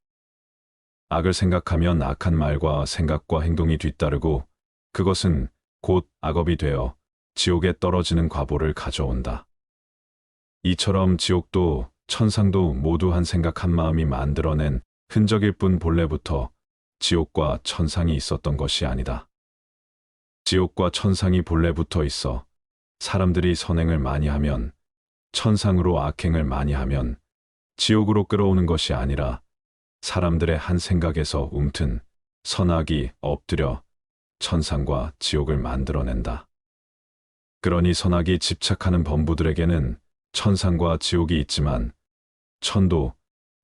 악을 생각하면 악한 말과 생각과 행동이 뒤따르고, 그것은 곧 악업이 되어 지옥에 떨어지는 과보를 가져온다. 이처럼 지옥도 천상도 모두 한 생각 한 마음이 만들어낸 흔적일 뿐 본래부터 지옥과 천상이 있었던 것이 아니다. 지옥과 천상이 본래부터 있어 사람들이 선행을 많이 하면, 천상으로 악행을 많이 하면 지옥으로 끌어오는 것이 아니라 사람들의 한 생각에서 움튼 선악이 엎드려 천상과 지옥을 만들어낸다. 그러니 선악이 집착하는 범부들에게는 천상과 지옥이 있지만, 천도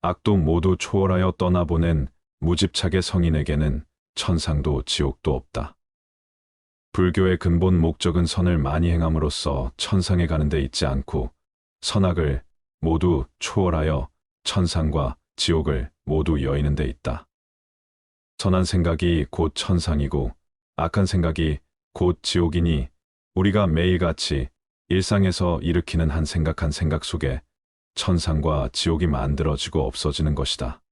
악도 모두 초월하여 떠나보낸 무집착의 성인에게는 천상도 지옥도 없다. 불교의 근본 목적은 선을 많이 행함으로써 천상에 가는 데 있지 않고, 선악을 모두 초월하여 천상과 지옥을 모두 여의는 데 있다. 선한 생각이 곧 천상이고 악한 생각이 곧 지옥이니, 우리가 매일같이 일상에서 일으키는 한 생각 속에 천상과 지옥이 만들어지고 없어지는 것이다.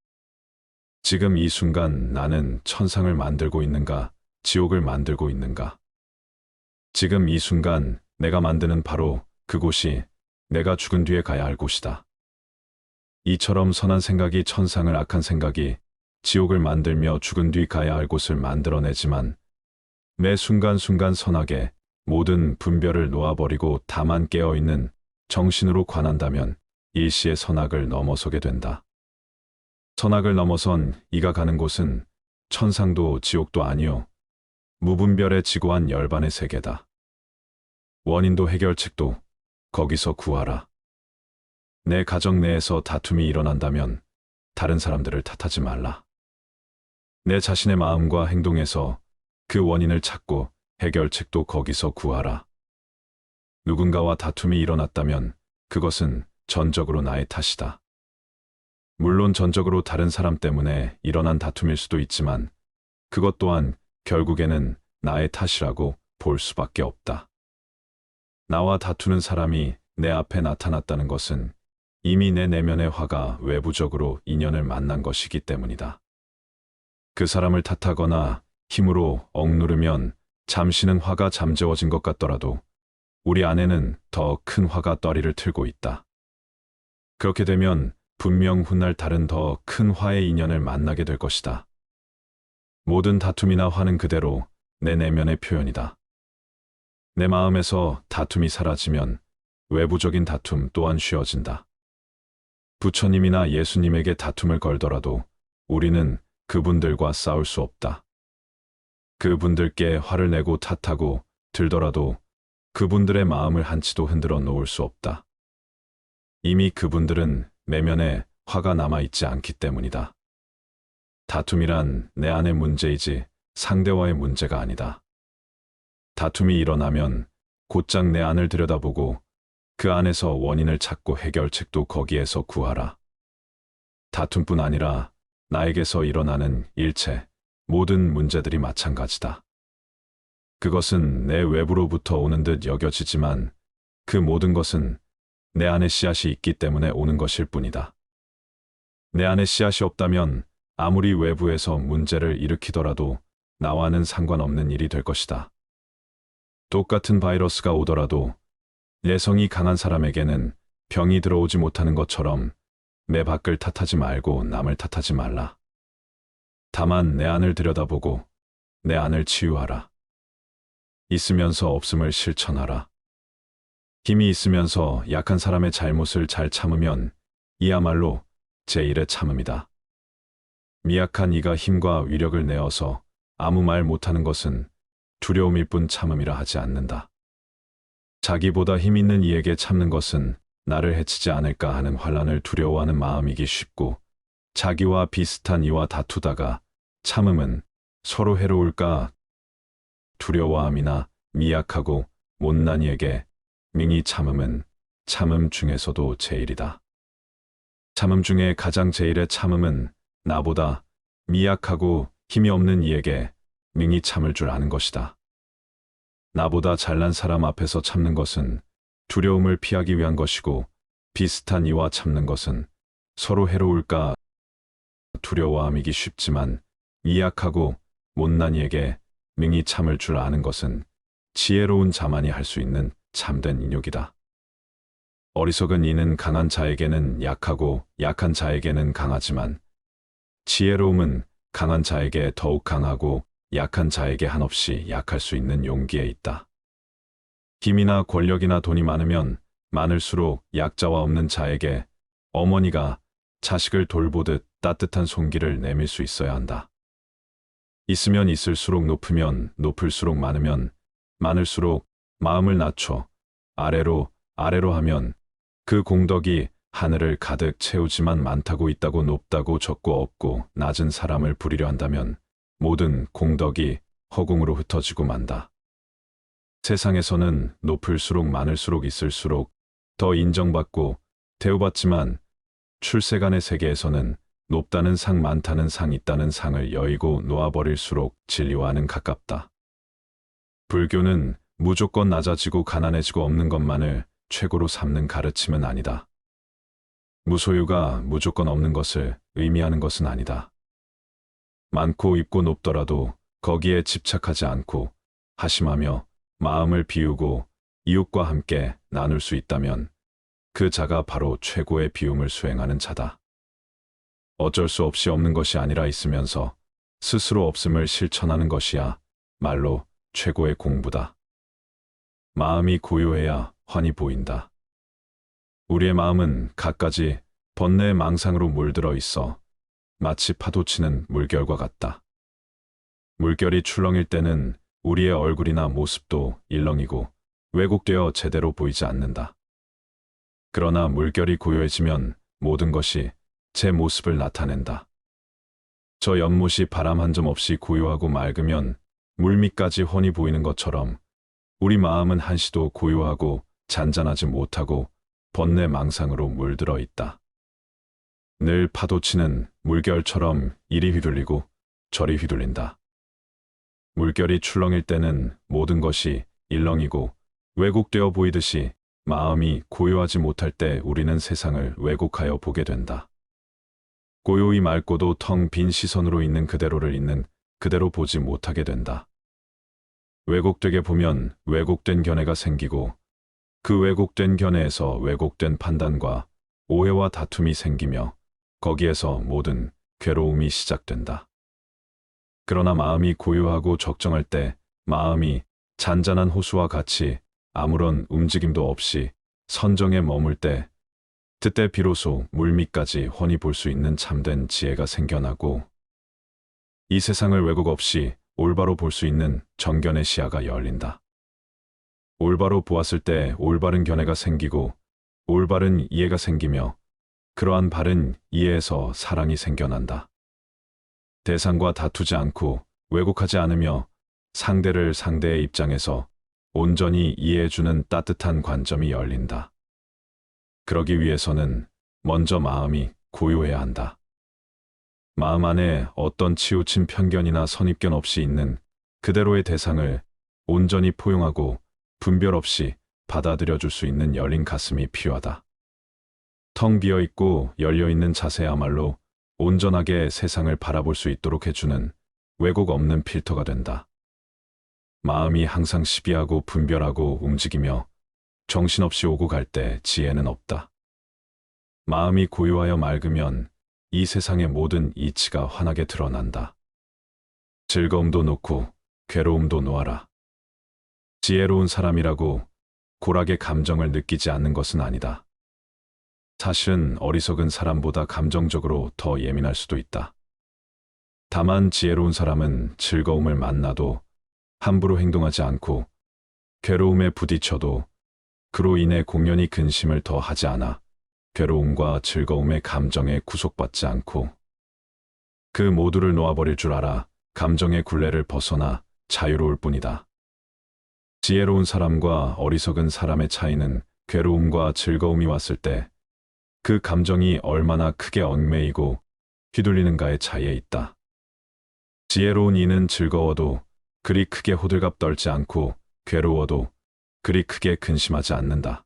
지금 이 순간 나는 천상을 만들고 있는가, 지옥을 만들고 있는가? 지금 이 순간 내가 만드는 바로 그곳이 내가 죽은 뒤에 가야 할 곳이다. 이처럼 선한 생각이 천상을, 악한 생각이 지옥을 만들며 죽은 뒤 가야 할 곳을 만들어내지만, 매 순간순간 선악의 모든 분별을 놓아버리고 다만 깨어있는 정신으로 관한다면 일시의 선악을 넘어서게 된다. 선악을 넘어선 이가 가는 곳은 천상도 지옥도 아니요, 무분별의 지고한 열반의 세계다. 원인도 해결책도 거기서 구하라. 내 가정 내에서 다툼이 일어난다면 다른 사람들을 탓하지 말라. 내 자신의 마음과 행동에서 그 원인을 찾고 해결책도 거기서 구하라. 누군가와 다툼이 일어났다면 그것은 전적으로 나의 탓이다. 물론 전적으로 다른 사람 때문에 일어난 다툼일 수도 있지만, 그것 또한 결국에는 나의 탓이라고 볼 수밖에 없다. 나와 다투는 사람이 내 앞에 나타났다는 것은 이미 내 내면의 화가 외부적으로 인연을 만난 것이기 때문이다. 그 사람을 탓하거나 힘으로 억누르면 잠시는 화가 잠재워진 것 같더라도 우리 안에는 더 큰 화가 떠리를 틀고 있다. 그렇게 되면 분명 훗날 다른 더 큰 화의 인연을 만나게 될 것이다. 모든 다툼이나 화는 그대로 내 내면의 표현이다. 내 마음에서 다툼이 사라지면 외부적인 다툼 또한 쉬어진다. 부처님이나 예수님에게 다툼을 걸더라도 우리는 그분들과 싸울 수 없다. 그분들께 화를 내고 탓하고 들더라도 그분들의 마음을 한치도 흔들어 놓을 수 없다. 이미 그분들은 내면에 화가 남아있지 않기 때문이다. 다툼이란 내 안의 문제이지 상대와의 문제가 아니다. 다툼이 일어나면 곧장 내 안을 들여다보고 그 안에서 원인을 찾고 해결책도 거기에서 구하라. 다툼뿐 아니라 나에게서 일어나는 일체 모든 문제들이 마찬가지다. 그것은 내 외부로부터 오는 듯 여겨지지만 그 모든 것은 내 안에 씨앗이 있기 때문에 오는 것일 뿐이다. 내 안에 씨앗이 없다면 아무리 외부에서 문제를 일으키더라도 나와는 상관없는 일이 될 것이다. 똑같은 바이러스가 오더라도 내성이 강한 사람에게는 병이 들어오지 못하는 것처럼 내 밖을 탓하지 말고 남을 탓하지 말라. 다만 내 안을 들여다보고 내 안을 치유하라. 있으면서 없음을 실천하라. 힘이 있으면서 약한 사람의 잘못을 잘 참으면 이야말로 제1의 참음이다. 미약한 이가 힘과 위력을 내어서 아무 말 못하는 것은 두려움일 뿐 참음이라 하지 않는다. 자기보다 힘 있는 이에게 참는 것은 나를 해치지 않을까 하는 환란을 두려워하는 마음이기 쉽고, 자기와 비슷한 이와 다투다가 참음은 서로 해로울까 두려워함이나 미약하고 못난 이에게 능히 참음은 참음 중에서도 제일이다. 참음 중에 가장 제일의 참음은 나보다 미약하고 힘이 없는 이에게 능히 참을 줄 아는 것이다. 나보다 잘난 사람 앞에서 참는 것은 두려움을 피하기 위한 것이고, 비슷한 이와 참는 것은 서로 해로울까 두려워함이기 쉽지만 미약하고 못난 이에게 능히 참을 줄 아는 것은 지혜로운 자만이 할 수 있는 참된 인욕이다. 어리석은 이는 강한 자에게는 약하고 약한 자에게는 강하지만 지혜로움은 강한 자에게 더욱 강하고 약한 자에게 한없이 약할 수 있는 용기에 있다. 힘이나 권력이나 돈이 많으면 많을수록 약자와 없는 자에게 어머니가 자식을 돌보듯 따뜻한 손길을 내밀 수 있어야 한다. 있으면 있을수록 높으면 높을수록 많으면 많을수록 마음을 낮춰 아래로 하면 그 공덕이 하늘을 가득 채우지만 많다고 있다고 높다고 적고 없고 낮은 사람을 부리려 한다면 모든 공덕이 허공으로 흩어지고 만다. 세상에서는 높을수록 많을수록 있을수록 더 인정받고 대우받지만 출세간의 세계에서는 높다는 상 많다는 상 있다는 상을 여의고 놓아버릴수록 진리와는 가깝다. 불교는 무조건 낮아지고 가난해지고 없는 것만을 최고로 삼는 가르침은 아니다. 무소유가 무조건 없는 것을 의미하는 것은 아니다. 많고 있고 높더라도 거기에 집착하지 않고 하심하며 마음을 비우고 이웃과 함께 나눌 수 있다면 그 자가 바로 최고의 비움을 수행하는 자다. 어쩔 수 없이 없는 것이 아니라 있으면서 스스로 없음을 실천하는 것이야 말로 최고의 공부다. 마음이 고요해야 환히 보인다. 우리의 마음은 갖가지 번뇌의 망상으로 물들어 있어 마치 파도치는 물결과 같다. 물결이 출렁일 때는 우리의 얼굴이나 모습도 일렁이고 왜곡되어 제대로 보이지 않는다. 그러나 물결이 고요해지면 모든 것이 제 모습을 나타낸다. 저 연못이 바람 한 점 없이 고요하고 맑으면 물밑까지 훤히 보이는 것처럼 우리 마음은 한시도 고요하고 잔잔하지 못하고 번뇌 망상으로 물들어 있다. 늘 파도치는 물결처럼 이리 휘둘리고 저리 휘둘린다. 물결이 출렁일 때는 모든 것이 일렁이고 왜곡되어 보이듯이 마음이 고요하지 못할 때 우리는 세상을 왜곡하여 보게 된다. 고요히 맑고도 텅 빈 시선으로 있는 그대로를 있는 그대로 보지 못하게 된다. 왜곡되게 보면 왜곡된 견해가 생기고 그 왜곡된 견해에서 왜곡된 판단과 오해와 다툼이 생기며 거기에서 모든 괴로움이 시작된다. 그러나 마음이 고요하고 적정할 때 마음이 잔잔한 호수와 같이 아무런 움직임도 없이 선정에 머물 때 그때 비로소 물밑까지 훤히 볼 수 있는 참된 지혜가 생겨나고 이 세상을 왜곡 없이 올바로 볼 수 있는 정견의 시야가 열린다. 올바로 보았을 때 올바른 견해가 생기고 올바른 이해가 생기며 그러한 바른 이해에서 사랑이 생겨난다. 대상과 다투지 않고 왜곡하지 않으며 상대를 상대의 입장에서 온전히 이해해주는 따뜻한 관점이 열린다. 그러기 위해서는 먼저 마음이 고요해야 한다. 마음 안에 어떤 치우친 편견이나 선입견 없이 있는 그대로의 대상을 온전히 포용하고 분별 없이 받아들여 줄 수 있는 열린 가슴이 필요하다. 텅 비어 있고 열려 있는 자세야말로 온전하게 세상을 바라볼 수 있도록 해주는 왜곡 없는 필터가 된다. 마음이 항상 시비하고 분별하고 움직이며 정신없이 오고 갈 때 지혜는 없다. 마음이 고요하여 맑으면 이 세상의 모든 이치가 환하게 드러난다. 즐거움도 놓고 괴로움도 놓아라. 지혜로운 사람이라고 고락의 감정을 느끼지 않는 것은 아니다. 사실은 어리석은 사람보다 감정적으로 더 예민할 수도 있다. 다만 지혜로운 사람은 즐거움을 만나도 함부로 행동하지 않고 괴로움에 부딪혀도 그로 인해 공연히 근심을 더 하지 않아 괴로움과 즐거움의 감정에 구속받지 않고 그 모두를 놓아버릴 줄 알아 감정의 굴레를 벗어나 자유로울 뿐이다. 지혜로운 사람과 어리석은 사람의 차이는 괴로움과 즐거움이 왔을 때 그 감정이 얼마나 크게 얽매이고 휘둘리는가의 차이에 있다. 지혜로운 이는 즐거워도 그리 크게 호들갑 떨지 않고 괴로워도 그리 크게 근심하지 않는다.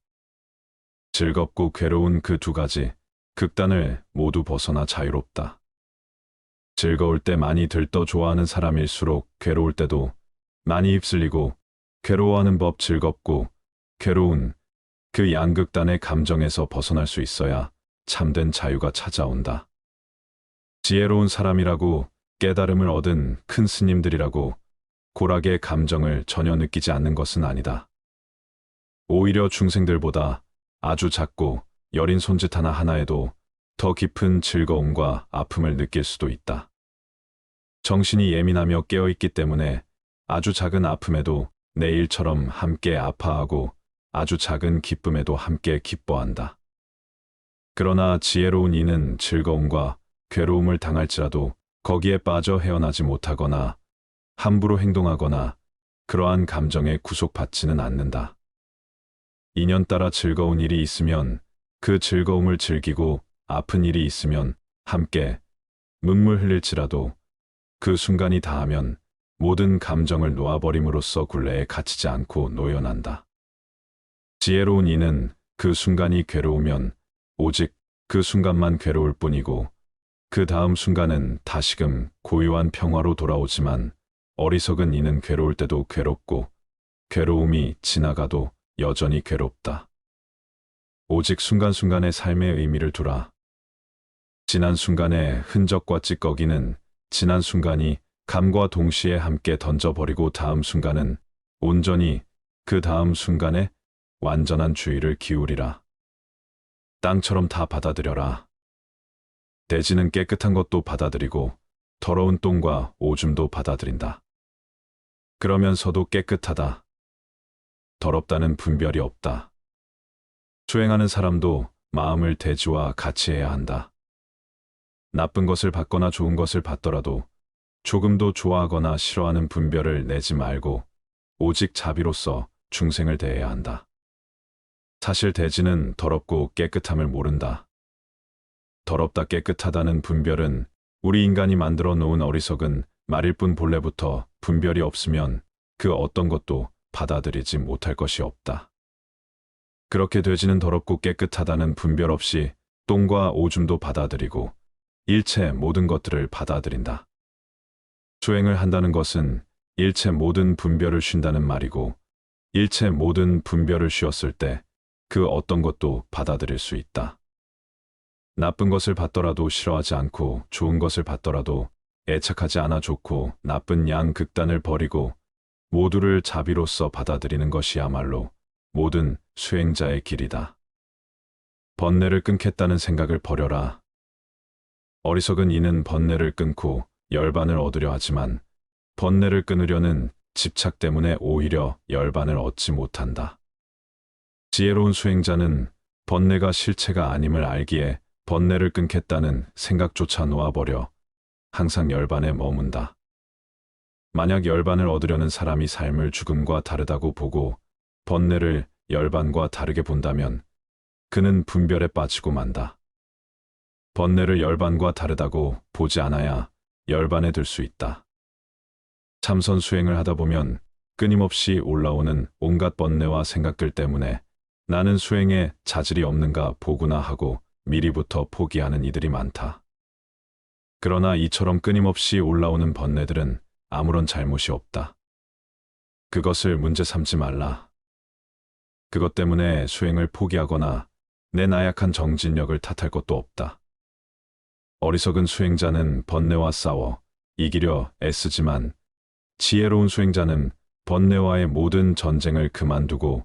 즐겁고 괴로운 그 두 가지 극단을 모두 벗어나 자유롭다. 즐거울 때 많이 들떠 좋아하는 사람일수록 괴로울 때도 많이 휩쓸리고 괴로워하는 법 즐겁고 괴로운 그 양극단의 감정에서 벗어날 수 있어야 참된 자유가 찾아온다. 지혜로운 사람이라고 깨달음을 얻은 큰 스님들이라고 고락의 감정을 전혀 느끼지 않는 것은 아니다. 오히려 중생들보다 아주 작고 여린 손짓 하나하나에도 더 깊은 즐거움과 아픔을 느낄 수도 있다. 정신이 예민하며 깨어있기 때문에 아주 작은 아픔에도 내 일처럼 함께 아파하고 아주 작은 기쁨에도 함께 기뻐한다. 그러나 지혜로운 이는 즐거움과 괴로움을 당할지라도 거기에 빠져 헤어나지 못하거나 함부로 행동하거나 그러한 감정에 구속받지는 않는다. 인연 따라 즐거운 일이 있으면 그 즐거움을 즐기고 아픈 일이 있으면 함께 눈물 흘릴지라도 그 순간이 닿으면 모든 감정을 놓아버림으로써 굴레에 갇히지 않고 노연한다. 지혜로운 이는 그 순간이 괴로우면 오직 그 순간만 괴로울 뿐이고 그 다음 순간은 다시금 고요한 평화로 돌아오지만 어리석은 이는 괴로울 때도 괴롭고 괴로움이 지나가도 여전히 괴롭다. 오직 순간순간의 삶의 의미를 두라. 지난 순간의 흔적과 찌꺼기는 지난 순간이 감과 동시에 함께 던져버리고 다음 순간은 온전히 그 다음 순간에 완전한 주의를 기울이라. 땅처럼 다 받아들여라. 대지는 깨끗한 것도 받아들이고 더러운 똥과 오줌도 받아들인다. 그러면서도 깨끗하다. 더럽다는 분별이 없다. 수행하는 사람도 마음을 대지와 같이 해야 한다. 나쁜 것을 받거나 좋은 것을 받더라도 조금도 좋아하거나 싫어하는 분별을 내지 말고 오직 자비로서 중생을 대해야 한다. 사실 대지는 더럽고 깨끗함을 모른다. 더럽다 깨끗하다는 분별은 우리 인간이 만들어 놓은 어리석은 말일 뿐 본래부터 분별이 없으면 그 어떤 것도 받아들이지 못할 것이 없다. 그렇게 돼지는 더럽고 깨끗하다는 분별 없이 똥과 오줌도 받아들이고 일체 모든 것들을 받아들인다. 수행을 한다는 것은 일체 모든 분별을 쉰다는 말이고 일체 모든 분별을 쉬었을 때 그 어떤 것도 받아들일 수 있다. 나쁜 것을 받더라도 싫어하지 않고 좋은 것을 받더라도 애착하지 않아 좋고 나쁜 양 극단을 버리고 모두를 자비로서 받아들이는 것이야말로 모든 수행자의 길이다. 번뇌를 끊겠다는 생각을 버려라. 어리석은 이는 번뇌를 끊고 열반을 얻으려 하지만 번뇌를 끊으려는 집착 때문에 오히려 열반을 얻지 못한다. 지혜로운 수행자는 번뇌가 실체가 아님을 알기에 번뇌를 끊겠다는 생각조차 놓아버려 항상 열반에 머문다. 만약 열반을 얻으려는 사람이 삶을 죽음과 다르다고 보고 번뇌를 열반과 다르게 본다면 그는 분별에 빠지고 만다. 번뇌를 열반과 다르다고 보지 않아야 열반에 들 수 있다. 참선 수행을 하다 보면 끊임없이 올라오는 온갖 번뇌와 생각들 때문에 나는 수행에 자질이 없는가 보구나 하고 미리부터 포기하는 이들이 많다. 그러나 이처럼 끊임없이 올라오는 번뇌들은 아무런 잘못이 없다. 그것을 문제 삼지 말라. 그것 때문에 수행을 포기하거나 내 나약한 정진력을 탓할 것도 없다. 어리석은 수행자는 번뇌와 싸워 이기려 애쓰지만 지혜로운 수행자는 번뇌와의 모든 전쟁을 그만두고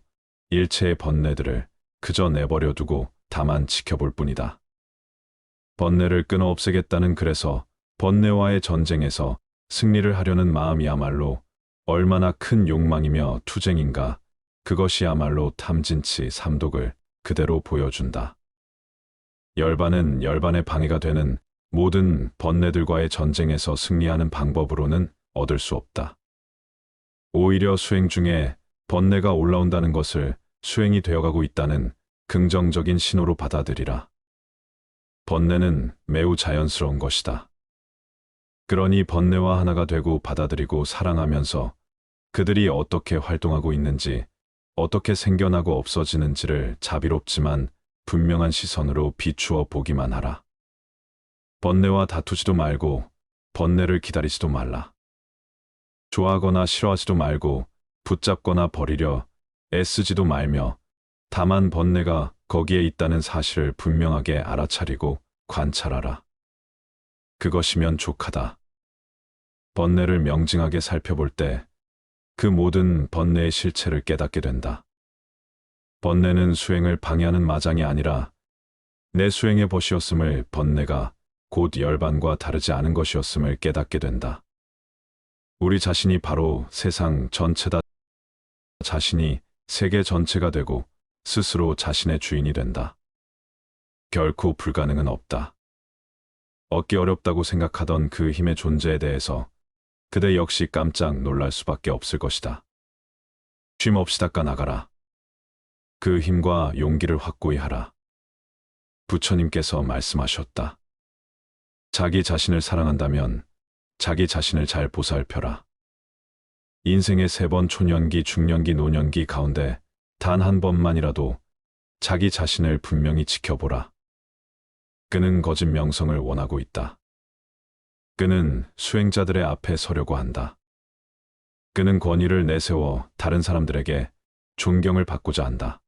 일체의 번뇌들을 그저 내버려 두고 다만 지켜볼 뿐이다. 번뇌를 끊어 없애겠다는 그래서 번뇌와의 전쟁에서 승리를 하려는 마음이야말로 얼마나 큰 욕망이며 투쟁인가. 그것이야말로 탐진치 삼독을 그대로 보여준다. 열반은 열반의 방해가 되는 모든 번뇌들과의 전쟁에서 승리하는 방법으로는 얻을 수 없다. 오히려 수행 중에 번뇌가 올라온다는 것을 수행이 되어가고 있다는 긍정적인 신호로 받아들이라. 번뇌는 매우 자연스러운 것이다. 그러니 번뇌와 하나가 되고 받아들이고 사랑하면서 그들이 어떻게 활동하고 있는지, 어떻게 생겨나고 없어지는지를 자비롭지만 분명한 시선으로 비추어 보기만 하라. 번뇌와 다투지도 말고 번뇌를 기다리지도 말라. 좋아하거나 싫어하지도 말고 붙잡거나 버리려 애쓰지도 말며 다만 번뇌가 거기에 있다는 사실을 분명하게 알아차리고 관찰하라. 그것이면 족하다. 번뇌를 명징하게 살펴볼 때 그 모든 번뇌의 실체를 깨닫게 된다. 번뇌는 수행을 방해하는 마장이 아니라 내 수행의 벗이었음을, 번뇌가 곧 열반과 다르지 않은 것이었음을 깨닫게 된다. 우리 자신이 바로 세상 전체다. 자신이 세계 전체가 되고 스스로 자신의 주인이 된다. 결코 불가능은 없다. 얻기 어렵다고 생각하던 그 힘의 존재에 대해서 그대 역시 깜짝 놀랄 수밖에 없을 것이다. 쉼 없이 닦아 나가라. 그 힘과 용기를 확고히 하라. 부처님께서 말씀하셨다. 자기 자신을 사랑한다면 자기 자신을 잘 보살펴라. 인생의 3번 초년기, 중년기, 노년기 가운데 단 한 번만이라도 자기 자신을 분명히 지켜보라. 그는 거짓 명성을 원하고 있다. 그는 수행자들의 앞에 서려고 한다. 그는 권위를 내세워 다른 사람들에게 존경을 받고자 한다.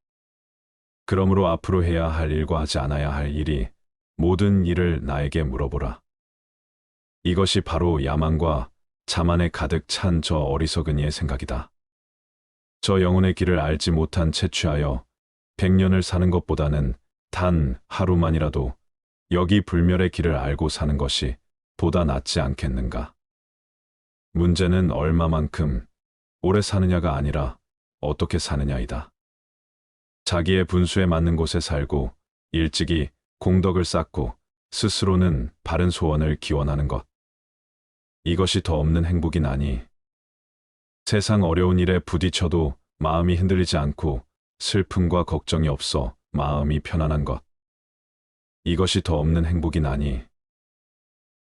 그러므로 앞으로 해야 할 일과 하지 않아야 할 일이 모든 일을 나에게 물어보라. 이것이 바로 야망과 자만에 가득 찬 저 어리석은 이의 생각이다. 저 영혼의 길을 알지 못한 채 취하여 100년을 사는 것보다는 단 하루만이라도 여기 불멸의 길을 알고 사는 것이 보다 낫지 않겠는가. 문제는 얼마만큼 오래 사느냐가 아니라 어떻게 사느냐이다. 자기의 분수에 맞는 곳에 살고 일찍이 공덕을 쌓고 스스로는 바른 소원을 기원하는 것. 이것이 더 없는 행복이나니. 세상 어려운 일에 부딪혀도 마음이 흔들리지 않고 슬픔과 걱정이 없어 마음이 편안한 것. 이것이 더 없는 행복이나니.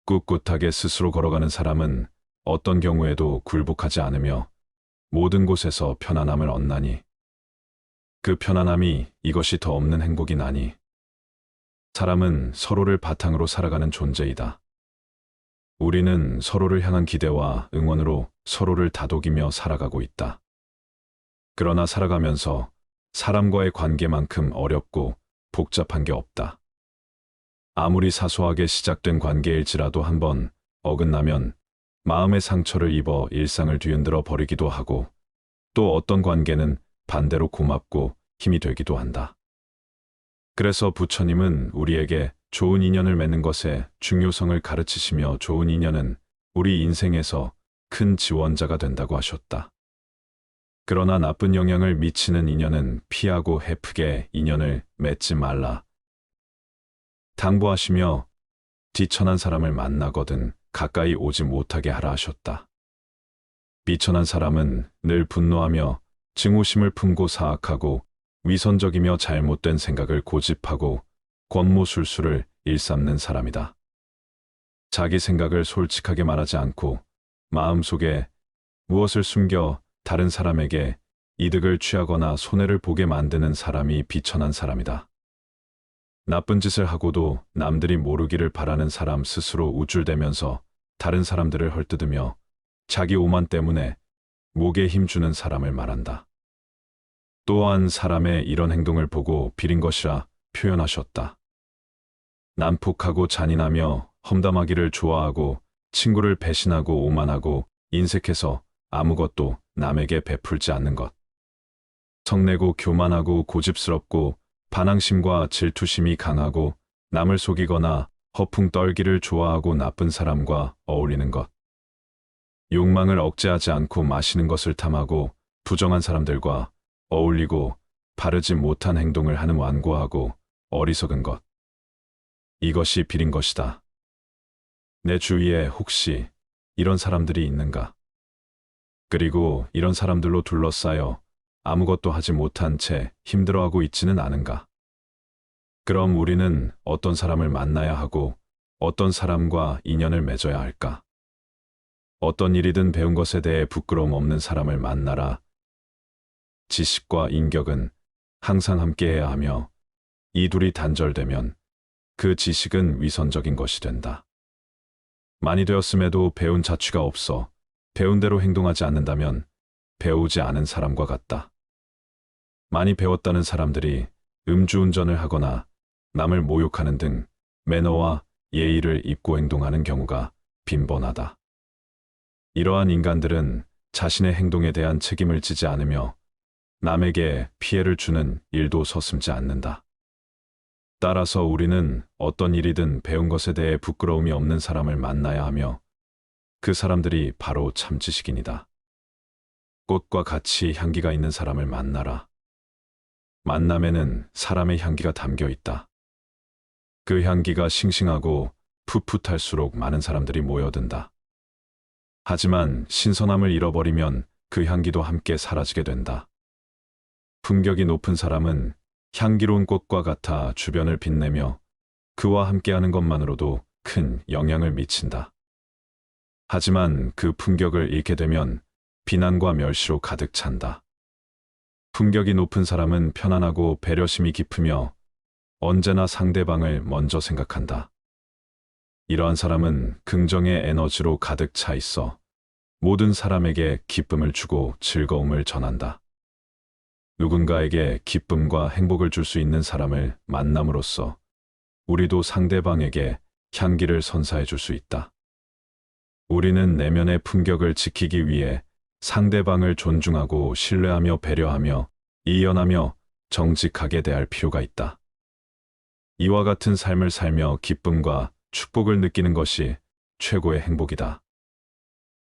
꿋꿋하게 스스로 걸어가는 사람은 어떤 경우에도 굴복하지 않으며 모든 곳에서 편안함을 얻나니. 그 편안함이 이것이 더 없는 행복이나니. 사람은 서로를 바탕으로 살아가는 존재이다. 우리는 서로를 향한 기대와 응원으로 서로를 다독이며 살아가고 있다. 그러나 살아가면서 사람과의 관계만큼 어렵고 복잡한 게 없다. 아무리 사소하게 시작된 관계일지라도 한번 어긋나면 마음의 상처를 입어 일상을 뒤흔들어 버리기도 하고, 또 어떤 관계는 반대로 고맙고 힘이 되기도 한다. 그래서 부처님은 우리에게 좋은 인연을 맺는 것의 중요성을 가르치시며 좋은 인연은 우리 인생에서 큰 지원자가 된다고 하셨다. 그러나 나쁜 영향을 미치는 인연은 피하고 헤프게 인연을 맺지 말라. 당부하시며 비천한 사람을 만나거든 가까이 오지 못하게 하라 하셨다. 비천한 사람은 늘 분노하며 증오심을 품고 사악하고 위선적이며 잘못된 생각을 고집하고 권모술수를 일삼는 사람이다. 자기 생각을 솔직하게 말하지 않고 마음속에 무엇을 숨겨 다른 사람에게 이득을 취하거나 손해를 보게 만드는 사람이 비천한 사람이다. 나쁜 짓을 하고도 남들이 모르기를 바라는 사람 스스로 우쭐대면서 다른 사람들을 헐뜯으며 자기 오만 때문에 목에 힘주는 사람을 말한다. 또한 사람의 이런 행동을 보고 비린 것이라 표현하셨다. 난폭하고 잔인하며 험담하기를 좋아하고 친구를 배신하고 오만하고 인색해서 아무것도 남에게 베풀지 않는 것. 성내고 교만하고 고집스럽고 반항심과 질투심이 강하고 남을 속이거나 허풍 떨기를 좋아하고 나쁜 사람과 어울리는 것. 욕망을 억제하지 않고 마시는 것을 탐하고 부정한 사람들과 어울리고 바르지 못한 행동을 하는 완고하고 어리석은 것. 이것이 비린 것이다. 내 주위에 혹시 이런 사람들이 있는가? 그리고 이런 사람들로 둘러싸여 아무것도 하지 못한 채 힘들어하고 있지는 않은가? 그럼 우리는 어떤 사람을 만나야 하고 어떤 사람과 인연을 맺어야 할까? 어떤 일이든 배운 것에 대해 부끄러움 없는 사람을 만나라. 지식과 인격은 항상 함께해야 하며 이 둘이 단절되면 그 지식은 위선적인 것이 된다. 많이 되었음에도 배운 자취가 없어 배운 대로 행동하지 않는다면 배우지 않은 사람과 같다. 많이 배웠다는 사람들이 음주운전을 하거나 남을 모욕하는 등 매너와 예의를 잊고 행동하는 경우가 빈번하다. 이러한 인간들은 자신의 행동에 대한 책임을 지지 않으며 남에게 피해를 주는 일도 서슴지 않는다. 따라서 우리는 어떤 일이든 배운 것에 대해 부끄러움이 없는 사람을 만나야 하며 그 사람들이 바로 참지식인이다. 꽃과 같이 향기가 있는 사람을 만나라. 만남에는 사람의 향기가 담겨 있다. 그 향기가 싱싱하고 풋풋할수록 많은 사람들이 모여든다. 하지만 신선함을 잃어버리면 그 향기도 함께 사라지게 된다. 품격이 높은 사람은 향기로운 꽃과 같아 주변을 빛내며 그와 함께하는 것만으로도 큰 영향을 미친다. 하지만 그 품격을 잃게 되면 비난과 멸시로 가득 찬다. 품격이 높은 사람은 편안하고 배려심이 깊으며 언제나 상대방을 먼저 생각한다. 이러한 사람은 긍정의 에너지로 가득 차 있어 모든 사람에게 기쁨을 주고 즐거움을 전한다. 누군가에게 기쁨과 행복을 줄 수 있는 사람을 만남으로써 우리도 상대방에게 향기를 선사해 줄 수 있다. 우리는 내면의 품격을 지키기 위해 상대방을 존중하고 신뢰하며 배려하며 이연하며 정직하게 대할 필요가 있다. 이와 같은 삶을 살며 기쁨과 축복을 느끼는 것이 최고의 행복이다.